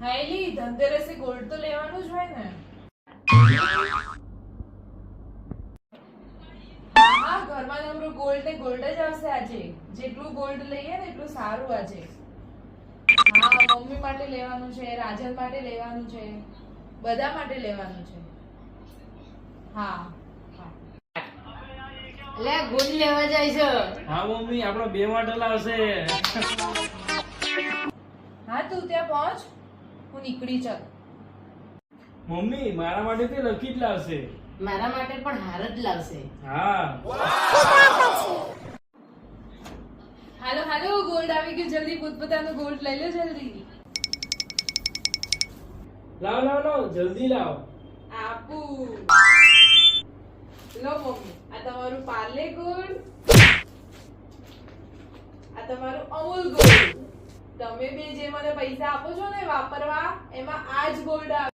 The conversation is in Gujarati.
હાઈલી ધનતેરસે ગોલ્ડ તો લેવાનું જ હોય ને. હા ઘરમાં નમરું ગોલ્ડ ને ગોલ્ડ જ આવશે આજે. જેટલું ગોલ્ડ લઈએ ને એટલું સારું આજે. હા મમ્મી માટે લેવાનું છે, રાજન માટે લેવાનું છે, બધા માટે લેવાનું છે. હા લે ગોળી લેવા જાય છે. હા મમ્મી આપણા બે માટે લાવશે. હા તું ત્યાં પહોંચ, હું નીકળી ચાલ. મમ્મી મારા માટે તે લકી જ લાવશે. મારા માટે પણ હાર જ લાવશે. હા હાલો હાલો ગોલ્ડ આવી ગયું, જલ્દી પોતપોતાનું ગોલ્ડ લઈ લો જલ્દી. લાવ લાવ લાવ જલ્દી લાવ. આપું લો મમ્મી, આ તમારું પાર્લે ગોલ્ડ, આ તમારું અમૂલ ગોલ્ડ. તમે બે જે મને પૈસા આપો છો ને વાપરવા, એમાં આ જ ગોલ્ડ આવે.